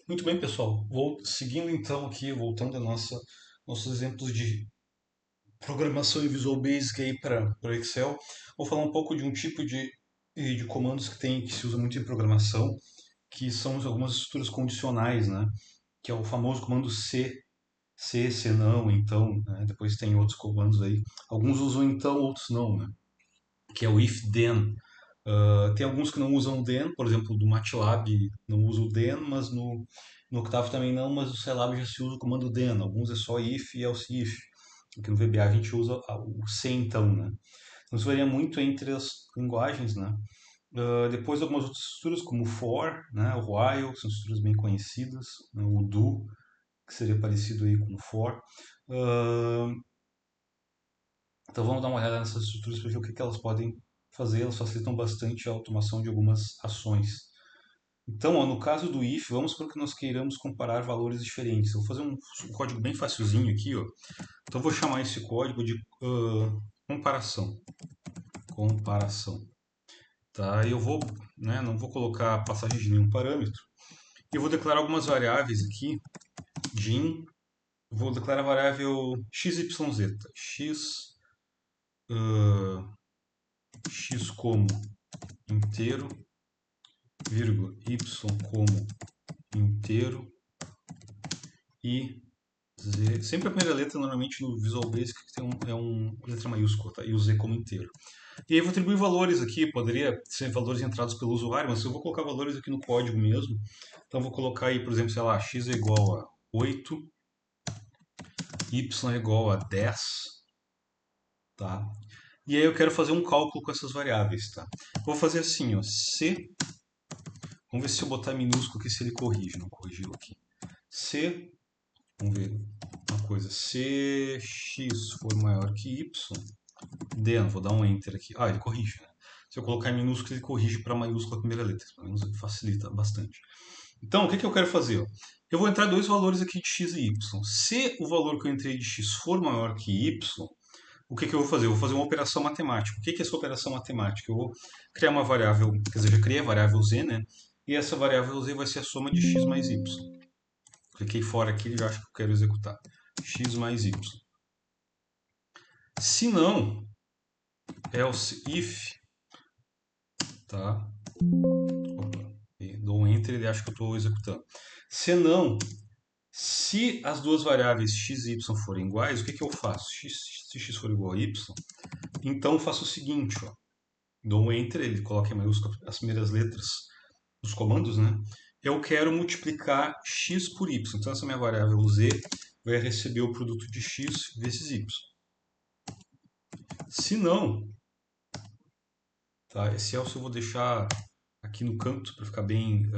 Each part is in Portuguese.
Muito bem, pessoal. Vou seguindo então aqui, voltando a nossos exemplos de programação em Visual Basic aí para o Excel. Vou falar um pouco de um tipo de comandos que se usa muito em programação, que são algumas estruturas condicionais, né? Que é o famoso comando se não, então, né? Depois tem outros comandos aí. Alguns usam então, outros não, né? Que é o if then. Tem alguns que não usam o then, por exemplo, do MATLAB não usa o then, mas no Octave também não, mas no Scilab já se usa o comando then. Alguns é só if e else if. Aqui no VBA a gente usa o se então, né? Então isso varia muito entre as linguagens, né? Depois algumas outras estruturas como o for, né? O while, são estruturas bem conhecidas, né? O do, que seria parecido aí com o for. Uh, então vamos dar uma olhada nessas estruturas para ver o que elas podem fazer. Elas facilitam bastante a automação de algumas ações. Então, ó, no caso do if, vamos supor que nós queiramos comparar valores diferentes. Eu vou fazer um código bem facilzinho aqui, ó. Então, eu vou chamar esse código de comparação. Comparação. Tá? Eu vou, né, não vou colocar passagem de nenhum parâmetro. Eu vou declarar algumas variáveis aqui. Din, vou declarar a variável xyz. X, uh, x como inteiro, vírgula, y como inteiro e Z. Sempre a primeira letra, normalmente no Visual Basic, é uma letra maiúscula, tá? E o Z como inteiro. E aí eu vou atribuir valores aqui, poderia ser valores entrados pelo usuário, mas eu vou colocar valores aqui no código mesmo. Então eu vou colocar aí, por exemplo, sei lá, x é igual a 8, y é igual a 10, tá? E aí eu quero fazer um cálculo com essas variáveis, tá? Vou fazer assim, ó, se, vamos ver se eu botar minúsculo aqui se ele corrige, não corrigiu aqui. Se, vamos ver uma coisa, se x for maior que y, then, vou dar um enter aqui. Ah, ele corrige, né? Se eu colocar em minúsculo, ele corrige para maiúscula a primeira letra. Pelo menos facilita bastante. Então, o que eu quero fazer? Ó? Eu vou entrar dois valores aqui de x e y. Se o valor que eu entrei de x for maior que y, o que eu vou fazer? Eu vou fazer uma operação matemática. O que é essa operação matemática? Eu vou criar uma variável, quer dizer, já criei a variável z, né? E essa variável z vai ser a soma de x mais y. Cliquei fora aqui e já acho que eu quero executar. X mais y. Se não, else if, tá? E dou um enter e ele acha que eu estou executando. Se não, se as duas variáveis x e y forem iguais, o que eu faço? Se x for igual a y, então eu faço o seguinte, ó, dou um enter, ele coloca em maiúsculo as primeiras letras dos comandos, né? Eu quero multiplicar x por y. Então essa minha variável z vai receber o produto de x vezes y. Se não, tá? Esse else eu vou deixar aqui no canto para ficar bem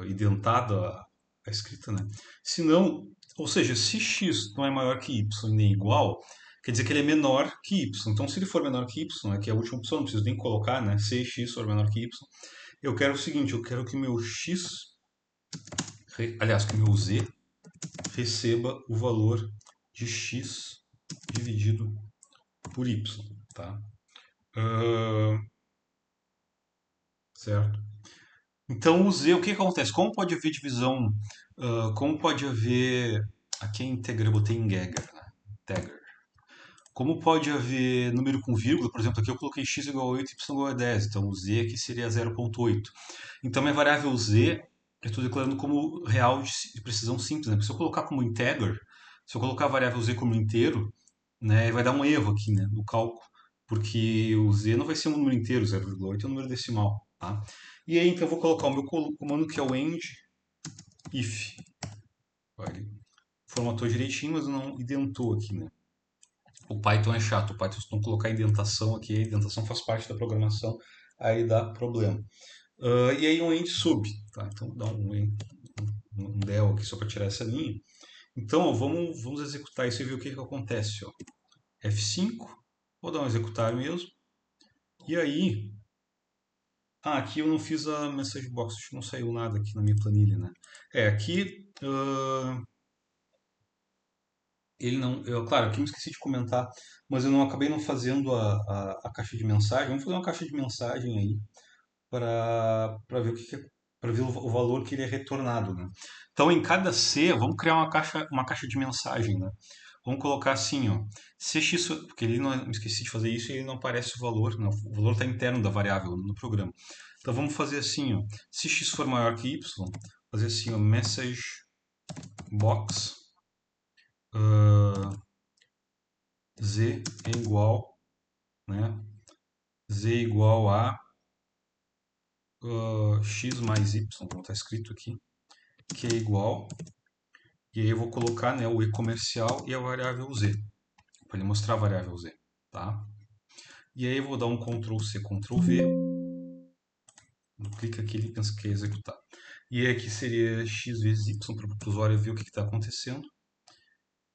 identada a escrita, né? Se não, ou seja, se x não é maior que y nem igual, quer dizer que ele é menor que y. Então, se ele for menor que y, né, que é a última opção, não preciso nem colocar, né? Se x for menor que y, eu quero o seguinte, eu quero que meu x, aliás, que meu z receba o valor de x dividido por y, tá? Uh, certo? Então, o Z, o que acontece? Como pode haver divisão, como pode haver, aqui é integer, eu botei em Gagger, né? Integer. Como pode haver número com vírgula, por exemplo, aqui eu coloquei x igual a 8 e y igual a 10, então o Z aqui seria 0,8. Então, minha variável Z, eu estou declarando como real de precisão simples, né? Porque se eu colocar como integer, se eu colocar a variável Z como inteiro, né, vai dar um erro aqui, né, no cálculo, porque o Z não vai ser um número inteiro, 0,8 é um número decimal, tá? E aí, então, eu vou colocar o meu comando que é o end if. Ele formatou direitinho, mas não identou aqui, né? O Python é chato, o Python se não colocar indentação aqui, a indentação faz parte da programação, aí dá problema. E aí um end sub, tá? Então dá um del aqui só para tirar essa linha. Então, ó, vamos executar isso e ver o que acontece, ó. F5, vou dar um executar mesmo. E aí, aqui eu não fiz a message box, acho que não saiu nada aqui na minha planilha, né? Aqui ele não, claro, aqui eu me esqueci de comentar, mas eu não acabei não fazendo a caixa de mensagem. Vamos fazer uma caixa de mensagem aí para ver o que para ver o valor que ele é retornado, né? Então, em cada C, vamos criar uma caixa de mensagem, né? Vamos colocar assim, ó, cx, porque ele não, eu esqueci de fazer isso e ele não aparece o valor, não, o valor está interno da variável no programa. Então vamos fazer assim, ó, se x for maior que y, fazer assim, ó, message box z é igual, né, z igual a x mais y, como está escrito aqui, que é igual, e aí eu vou colocar, né, o e comercial e a variável z, para ele mostrar a variável z, tá? E aí eu vou dar um Ctrl C, Ctrl V, clica aqui e pensa que é executar. E aqui seria x vezes y para o usuário ver o que está acontecendo.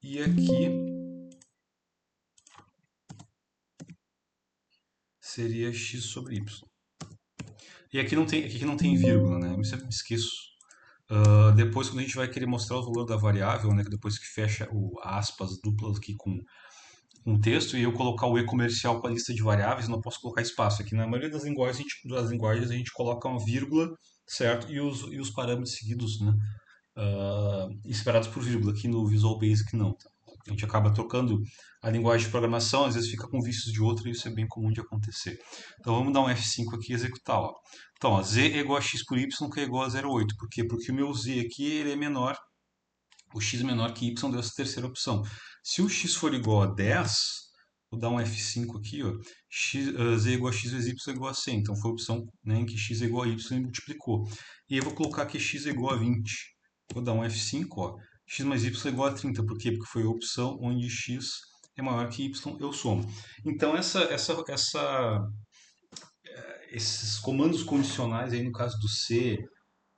E aqui seria x sobre y. E aqui não tem vírgula, né? Eu sempre me esqueço. Depois, quando a gente vai querer mostrar o valor da variável, né? Depois que fecha o aspas duplas aqui com um texto e eu colocar o e comercial com a lista de variáveis, eu não posso colocar espaço. Aqui na maioria das linguagens a gente coloca uma vírgula, certo? E os parâmetros seguidos, né? Esperados por vírgula. Aqui no Visual Basic não. Tá? A gente acaba trocando a linguagem de programação, às vezes fica com vícios de outra e isso é bem comum de acontecer. Então vamos dar um F5 aqui e executar. Ó. Então, ó, z é igual a x por y, que é igual a 0,8. Por quê? Porque o meu z aqui ele é menor, o x é menor que y deu essa terceira opção. Se o x for igual a 10, vou dar um F5 aqui, ó, z é igual a x vezes y é igual a 100. Então foi a opção, né, em que x é igual a y e multiplicou. E aí eu vou colocar que x é igual a 20. Vou dar um F5, ó, x mais y é igual a 30. Por quê? Porque foi a opção onde x é maior que y, eu somo. Então esses comandos condicionais aí no caso do C,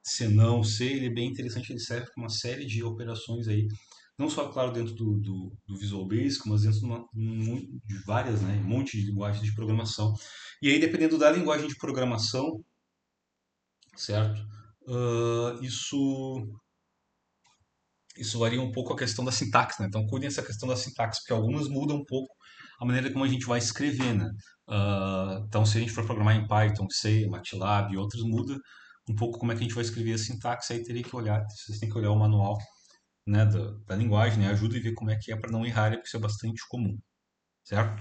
C não, C, ele é bem interessante, ele serve para uma série de operações aí, não só, claro, dentro do Visual Basic, mas dentro de várias, né, um monte de linguagens de programação. E aí, dependendo da linguagem de programação, certo? Ah, isso varia um pouco a questão da sintaxe, né? Então, cuidem dessa questão da sintaxe, porque algumas mudam um pouco a maneira como a gente vai escrever, né? Então, se a gente for programar em Python, C, MATLAB e outros, muda um pouco como é que a gente vai escrever a sintaxe, aí teria que olhar, vocês têm que olhar o manual, né, da linguagem, né? Ajuda e ver como é que é para não errar, porque isso é bastante comum, certo?